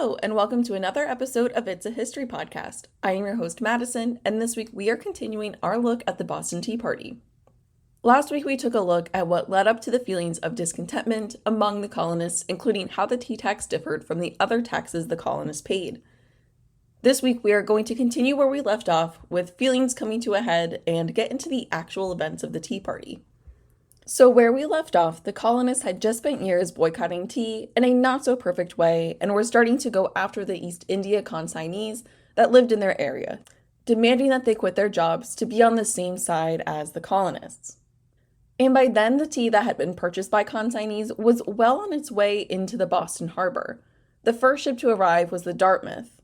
Hello, and welcome to another episode of It's a History Podcast. I am your host, Madison, and this week we are continuing our look at the Boston Tea Party. Last week we took a look at what led up to the feelings of discontentment among the colonists, including how the tea tax differed from the other taxes the colonists paid. This week we are going to continue where we left off, with feelings coming to a head and get into the actual events of the Tea Party. So where we left off, the colonists had just spent years boycotting tea in a not-so-perfect way and were starting to go after the East India consignees that lived in their area, demanding that they quit their jobs to be on the same side as the colonists. And by then, the tea that had been purchased by consignees was well on its way into the Boston harbor. The first ship to arrive was the Dartmouth.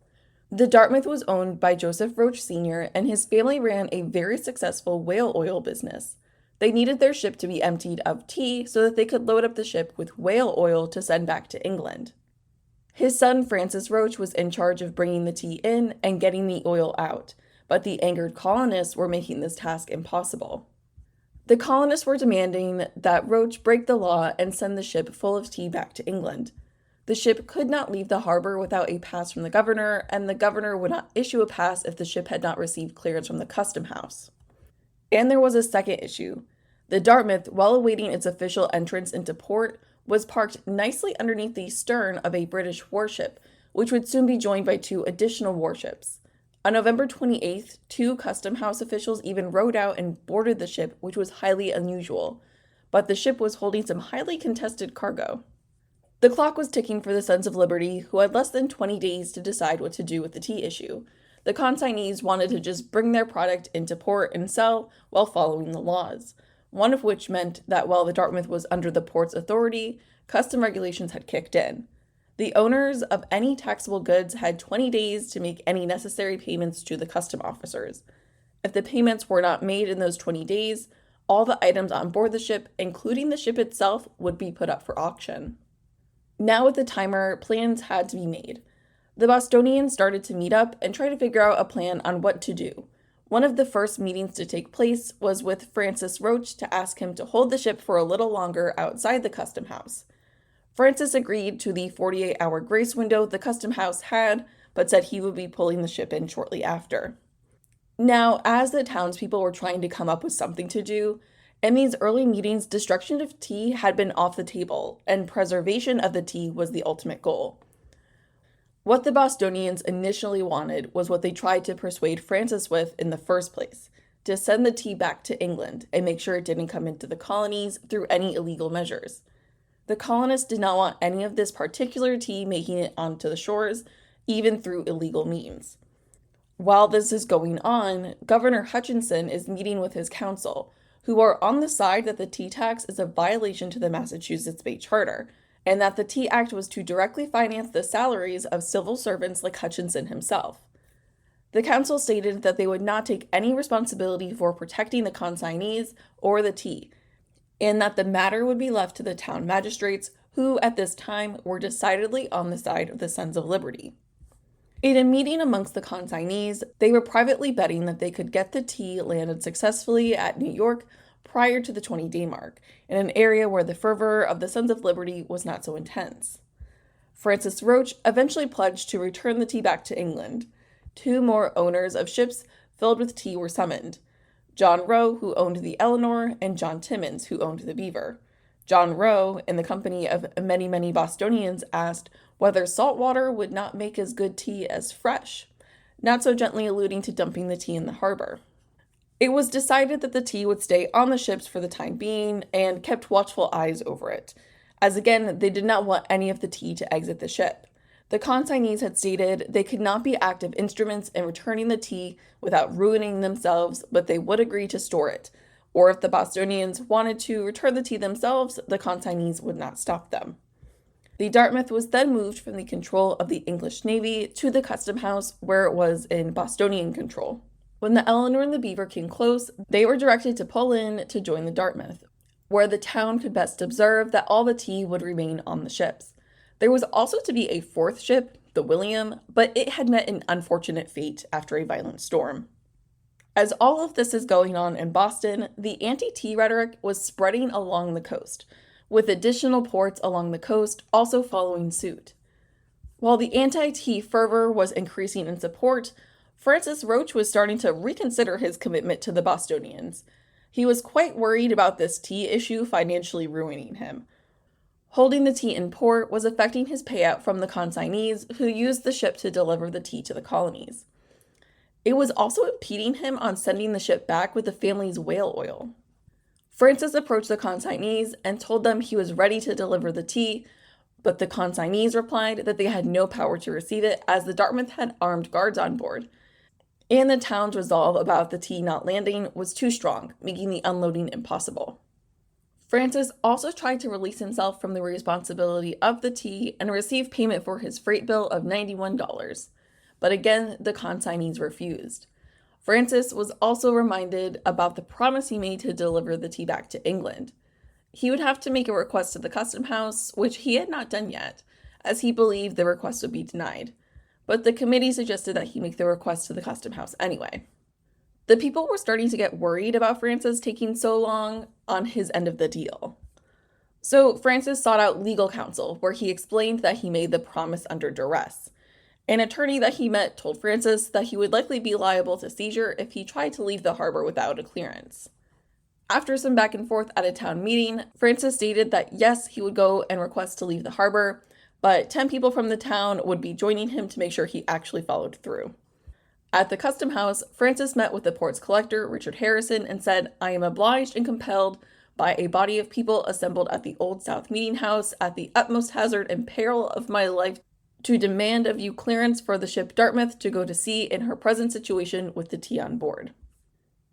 The Dartmouth was owned by Joseph Roach Sr., and his family ran a very successful whale oil business. They needed their ship to be emptied of tea so that they could load up the ship with whale oil to send back to England. His son Francis Roach was in charge of bringing the tea in and getting the oil out, but the angered colonists were making this task impossible. The colonists were demanding that Roach break the law and send the ship full of tea back to England. The ship could not leave the harbor without a pass from the governor, and the governor would not issue a pass if the ship had not received clearance from the custom house. And there was a second issue. The Dartmouth, while awaiting its official entrance into port, was parked nicely underneath the stern of a British warship, which would soon be joined by two additional warships. On November 28th, two custom house officials even rowed out and boarded the ship, which was highly unusual. But the ship was holding some highly contested cargo. The clock was ticking for the Sons of Liberty, who had less than 20 days to decide what to do with the tea issue. The consignees wanted to just bring their product into port and sell while following the laws, one of which meant that while the Dartmouth was under the port's authority, custom regulations had kicked in. The owners of any taxable goods had 20 days to make any necessary payments to the custom officers. If the payments were not made in those 20 days, all the items on board the ship, including the ship itself, would be put up for auction. Now with the timer, plans had to be made. The Bostonians started to meet up and try to figure out a plan on what to do. One of the first meetings to take place was with Francis Roach to ask him to hold the ship for a little longer outside the custom house. Francis agreed to the 48-hour grace window the custom house had, but said he would be pulling the ship in shortly after. Now, as the townspeople were trying to come up with something to do, in these early meetings, destruction of tea had been off the table, and preservation of the tea was the ultimate goal. What the Bostonians initially wanted was what they tried to persuade Francis with in the first place, to send the tea back to England and make sure it didn't come into the colonies through any illegal measures. The colonists did not want any of this particular tea making it onto the shores, even through illegal means. While this is going on, Governor Hutchinson is meeting with his council, who are on the side that the tea tax is a violation to the Massachusetts Bay Charter, and that the Tea Act was to directly finance the salaries of civil servants like Hutchinson himself. The council stated that they would not take any responsibility for protecting the consignees or the tea, and that the matter would be left to the town magistrates, who at this time were decidedly on the side of the Sons of Liberty. In a meeting amongst the consignees, they were privately betting that they could get the tea landed successfully at New York prior to the 20-day mark, in an area where the fervor of the Sons of Liberty was not so intense. Francis Roach eventually pledged to return the tea back to England. Two more owners of ships filled with tea were summoned: John Roe, who owned the Eleanor, and John Timmins, who owned the Beaver. John Roe, in the company of many Bostonians, asked whether salt water would not make as good tea as fresh, not so gently alluding to dumping the tea in the harbor. It was decided that the tea would stay on the ships for the time being and kept watchful eyes over it, as again, they did not want any of the tea to exit the ship. The consignees had stated they could not be active instruments in returning the tea without ruining themselves, but they would agree to store it, or if the Bostonians wanted to return the tea themselves, the consignees would not stop them. The Dartmouth was then moved from the control of the English Navy to the custom house, where it was in Bostonian control. When the Eleanor and the Beaver came close, they were directed to pull in to join the Dartmouth, where the town could best observe that all the tea would remain on the ships. There was also to be a fourth ship, the William, but it had met an unfortunate fate after a violent storm. As all of this is going on in Boston, the anti-tea rhetoric was spreading along the coast, with additional ports along the coast also following suit. While the anti-tea fervor was increasing in support, Francis Roche was starting to reconsider his commitment to the Bostonians. He was quite worried about this tea issue financially ruining him. Holding the tea in port was affecting his payout from the consignees who used the ship to deliver the tea to the colonies. It was also impeding him on sending the ship back with the family's whale oil. Francis approached the consignees and told them he was ready to deliver the tea, but the consignees replied that they had no power to receive it as the Dartmouth had armed guards on board, and the town's resolve about the tea not landing was too strong, making the unloading impossible. Francis also tried to release himself from the responsibility of the tea and receive payment for his freight bill of $91, but again, the consignees refused. Francis was also reminded about the promise he made to deliver the tea back to England. He would have to make a request to the custom house, which he had not done yet, as he believed the request would be denied. But the committee suggested that he make the request to the custom house anyway. The people were starting to get worried about Francis taking so long on his end of the deal. So Francis sought out legal counsel, where he explained that he made the promise under duress. An attorney that he met told Francis that he would likely be liable to seizure if he tried to leave the harbor without a clearance. After some back and forth at a town meeting, Francis stated that yes, he would go and request to leave the harbor, but 10 people from the town would be joining him to make sure he actually followed through. At the custom house, Francis met with the port's collector, Richard Harrison, and said, "I am obliged and compelled by a body of people assembled at the Old South Meeting House at the utmost hazard and peril of my life to demand of you clearance for the ship Dartmouth to go to sea in her present situation with the tea on board."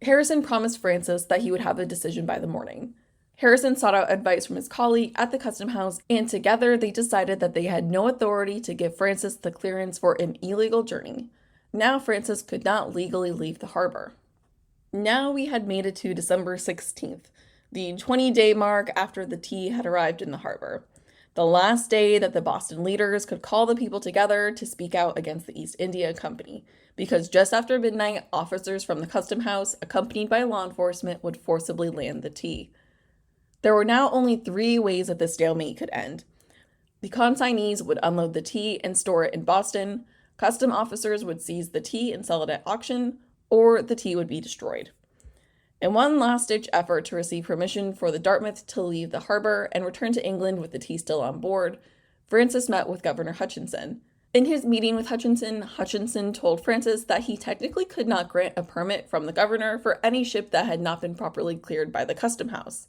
Harrison promised Francis that he would have a decision by the morning. Harrison sought out advice from his colleague at the custom house, and together they decided that they had no authority to give Francis the clearance for an illegal journey. Now Francis could not legally leave the harbor. Now we had made it to December 16th, the 20-day mark after the tea had arrived in the harbor. The last day that the Boston leaders could call the people together to speak out against the East India Company, because just after midnight, officers from the custom house, accompanied by law enforcement, would forcibly land the tea. There were now only 3 ways that the stalemate could end. The consignees would unload the tea and store it in Boston, custom officers would seize the tea and sell it at auction, or the tea would be destroyed. In one last-ditch effort to receive permission for the Dartmouth to leave the harbor and return to England with the tea still on board, Francis met with Governor Hutchinson. In his meeting with Hutchinson told Francis that he technically could not grant a permit from the governor for any ship that had not been properly cleared by the custom house.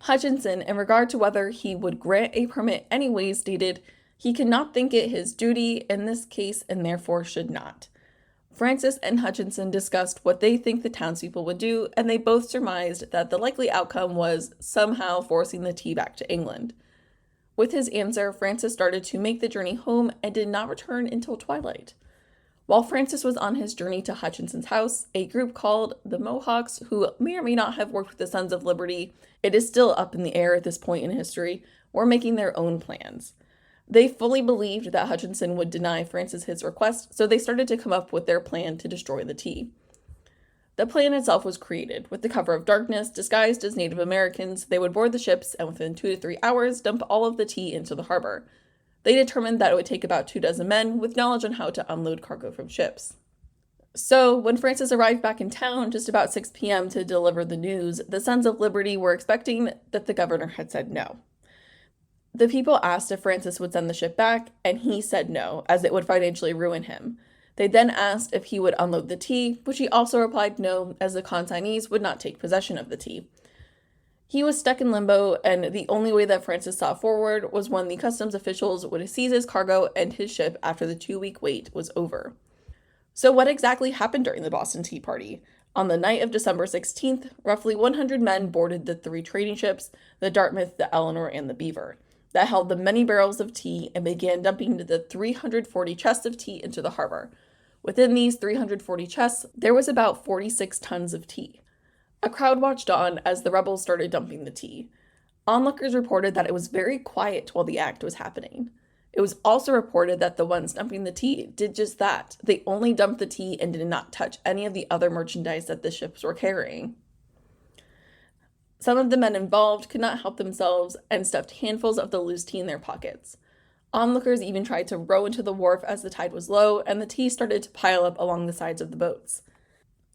Hutchinson, in regard to whether he would grant a permit anyways, stated he could not think it his duty in this case and therefore should not. Francis and Hutchinson discussed what they think the townspeople would do, and they both surmised that the likely outcome was somehow forcing the tea back to England. With his answer, Francis started to make the journey home and did not return until twilight. While Francis was on his journey to Hutchinson's house, a group called the Mohawks, who may or may not have worked with the Sons of Liberty, it is still up in the air at this point in history, were making their own plans. They fully believed that Hutchinson would deny Francis his request, so they started to come up with their plan to destroy the tea. The plan itself was created. With the cover of darkness, disguised as Native Americans, they would board the ships and within 2 to 3 hours dump all of the tea into the harbor. They determined that it would take about 24 men with knowledge on how to unload cargo from ships. So, when Francis arrived back in town just about 6 p.m. to deliver the news, the Sons of Liberty were expecting that the governor had said no. The people asked if Francis would send the ship back, and he said no, as it would financially ruin him. They then asked if he would unload the tea, which he also replied no, as the consignees would not take possession of the tea. He was stuck in limbo, and the only way that Francis saw forward was when the customs officials would seize his cargo and his ship after the 2-week wait was over. So what exactly happened during the Boston Tea Party? On the night of December 16th, roughly 100 men boarded the 3 trading ships, the Dartmouth, the Eleanor, and the Beaver, that held the many barrels of tea and began dumping the 340 chests of tea into the harbor. Within these 340 chests, there was about 46 tons of tea. A crowd watched on as the rebels started dumping the tea. Onlookers reported that it was very quiet while the act was happening. It was also reported that the ones dumping the tea did just that. They only dumped the tea and did not touch any of the other merchandise that the ships were carrying. Some of the men involved could not help themselves and stuffed handfuls of the loose tea in their pockets. Onlookers even tried to row into the wharf as the tide was low, and the tea started to pile up along the sides of the boats.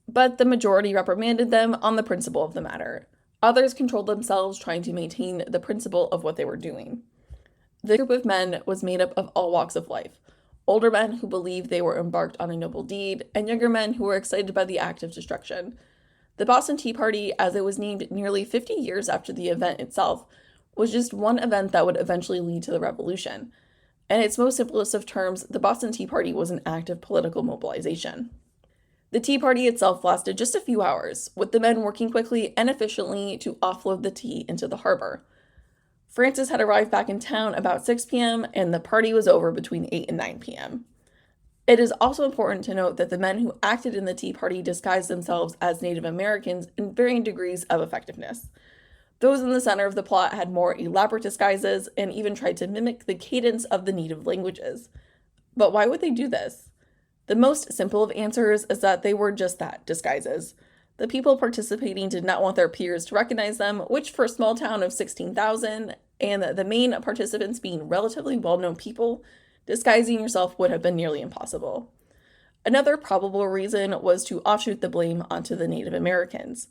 But the majority reprimanded them on the principle of the matter. Others controlled themselves, trying to maintain the principle of what they were doing. The group of men was made up of all walks of life: older men who believed they were embarked on a noble deed, and younger men who were excited by the act of destruction. The Boston Tea Party, as it was named nearly 50 years after the event itself, was just one event that would eventually lead to the revolution. In its most simplest of terms, the Boston Tea Party was an act of political mobilization. The Tea Party itself lasted just a few hours, with the men working quickly and efficiently to offload the tea into the harbor. Francis had arrived back in town about 6 p.m., and the party was over between 8 and 9 p.m. It is also important to note that the men who acted in the Tea Party disguised themselves as Native Americans in varying degrees of effectiveness. Those in the center of the plot had more elaborate disguises and even tried to mimic the cadence of the native languages. But why would they do this? The most simple of answers is that they were just that, disguises. The people participating did not want their peers to recognize them, which for a small town of 16,000, and the main participants being relatively well-known people, disguising yourself would have been nearly impossible. Another probable reason was to offshoot the blame onto the Native Americans.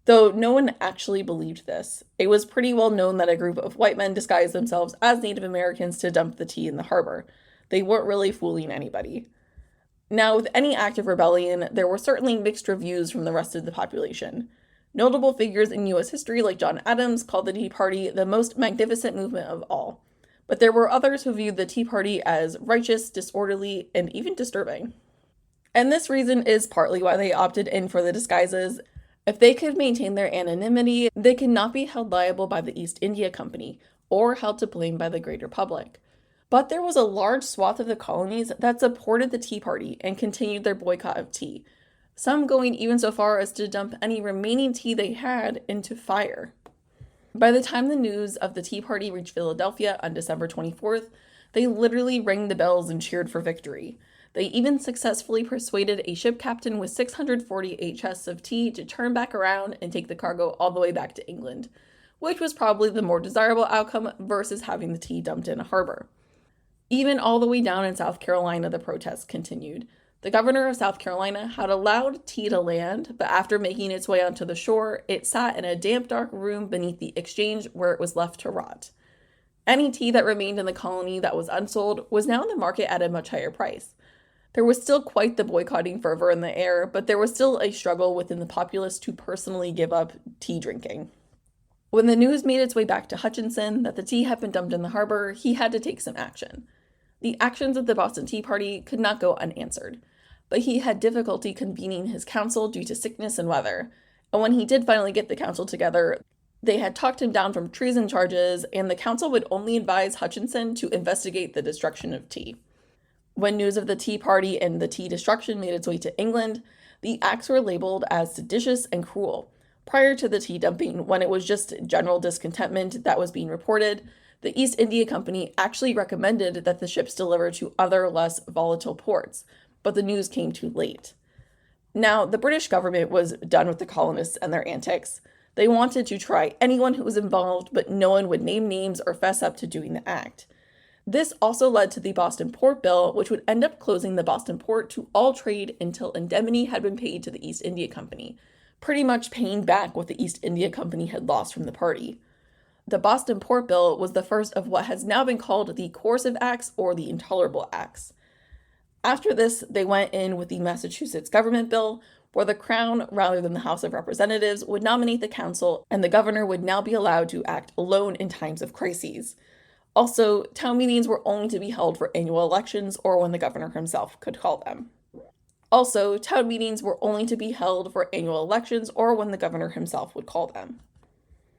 Though no one actually believed this, it was pretty well known that a group of white men disguised themselves as Native Americans to dump the tea in the harbor. They weren't really fooling anybody. Now, with any act of rebellion, there were certainly mixed reviews from the rest of the population. Notable figures in U.S. history like John Adams called the Tea Party the most magnificent movement of all. But there were others who viewed the Tea Party as righteous, disorderly, and even disturbing. And this reason is partly why they opted in for the disguises. If they could maintain their anonymity, they could not be held liable by the East India Company or held to blame by the greater public. But there was a large swath of the colonies that supported the Tea Party and continued their boycott of tea, some going even so far as to dump any remaining tea they had into fire. By the time the news of the Tea Party reached Philadelphia on December 24th, they literally rang the bells and cheered for victory. They even successfully persuaded a ship captain with 648 chests of tea to turn back around and take the cargo all the way back to England, which was probably the more desirable outcome versus having the tea dumped in a harbor. Even all the way down in South Carolina, the protests continued. The governor of South Carolina had allowed tea to land, but after making its way onto the shore, it sat in a damp, dark room beneath the exchange where it was left to rot. Any tea that remained in the colony that was unsold was now in the market at a much higher price. There was still quite the boycotting fervor in the air, but there was still a struggle within the populace to personally give up tea drinking. When the news made its way back to Hutchinson that the tea had been dumped in the harbor, he had to take some action. The actions of the Boston Tea Party could not go unanswered, but he had difficulty convening his council due to sickness and weather, and when he did finally get the council together, they had talked him down from treason charges, and the council would only advise Hutchinson to investigate the destruction of tea. When news of the Tea Party and the tea destruction made its way to England, the acts were labeled as seditious and cruel. Prior to the tea dumping, when it was just general discontentment that was being reported, the East India Company actually recommended that the ships deliver to other less volatile ports, but the news came too late. Now, the British government was done with the colonists and their antics. They wanted to try anyone who was involved, but no one would name names or fess up to doing the act. This also led to the Boston Port Bill, which would end up closing the Boston port to all trade until indemnity had been paid to the East India Company, pretty much paying back what the East India Company had lost from the party. The Boston Port Bill was the first of what has now been called the Coercive Acts or the Intolerable Acts. After this, they went in with the Massachusetts Government Bill, where the Crown, rather than the House of Representatives, would nominate the council, and the governor would now be allowed to act alone in times of crises. Also, town meetings were only to be held for annual elections or when the governor himself could call them. Also, town meetings were only to be held for annual elections or when the governor himself would call them.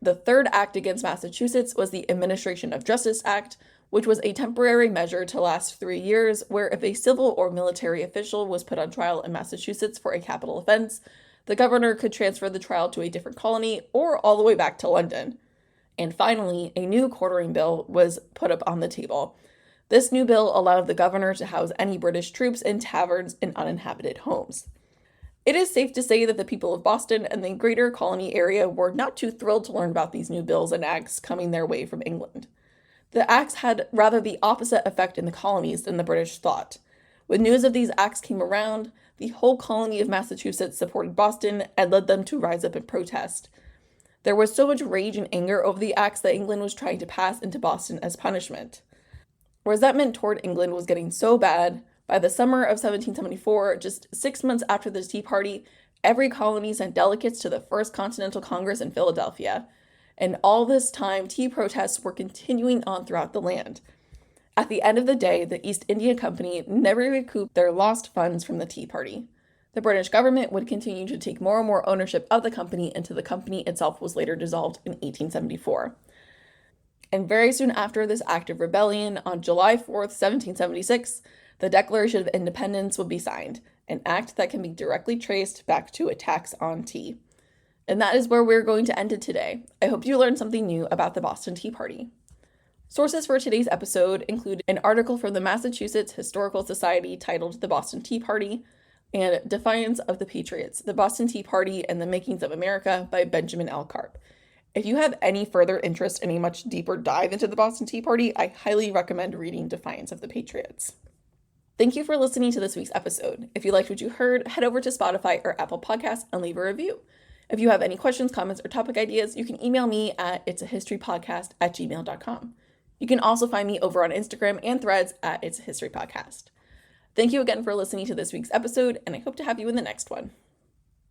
The third act against Massachusetts was the Administration of Justice Act, which was a temporary measure to last 3 years, where if a civil or military official was put on trial in Massachusetts for a capital offense, the governor could transfer the trial to a different colony or all the way back to London. And finally, a new quartering bill was put up on the table. This new bill allowed the governor to house any British troops in taverns and uninhabited homes. It is safe to say that the people of Boston and the greater colony area were not too thrilled to learn about these new bills and acts coming their way from England. The acts had rather the opposite effect in the colonies than the British thought. When news of these acts came around, the whole colony of Massachusetts supported Boston and led them to rise up in protest. There was so much rage and anger over the acts that England was trying to pass into Boston as punishment. Resentment toward England was getting so bad, by the summer of 1774, just 6 months after the Tea Party, every colony sent delegates to the First Continental Congress in Philadelphia. And all this time, tea protests were continuing on throughout the land. At the end of the day, the East India Company never recouped their lost funds from the Tea Party. The British government would continue to take more and more ownership of the company until the company itself was later dissolved in 1874. And very soon after this act of rebellion, on July 4th, 1776, the Declaration of Independence would be signed, an act that can be directly traced back to a tax on tea. And that is where we're going to end it today. I hope you learned something new about the Boston Tea Party. Sources for today's episode include an article from the Massachusetts Historical Society titled The Boston Tea Party and Defiance of the Patriots, the Boston Tea Party and the Makings of America by Benjamin L. Carp. If you have any further interest in a much deeper dive into the Boston Tea Party, I highly recommend reading Defiance of the Patriots. Thank you for listening to this week's episode. If you liked what you heard, head over to Spotify or Apple Podcasts and leave a review. If you have any questions, comments, or topic ideas, you can email me at itsahistorypodcast@gmail.com. You can also find me over on Instagram and Threads at It's a History Podcast. Thank you again for listening to this week's episode, and I hope to have you in the next one.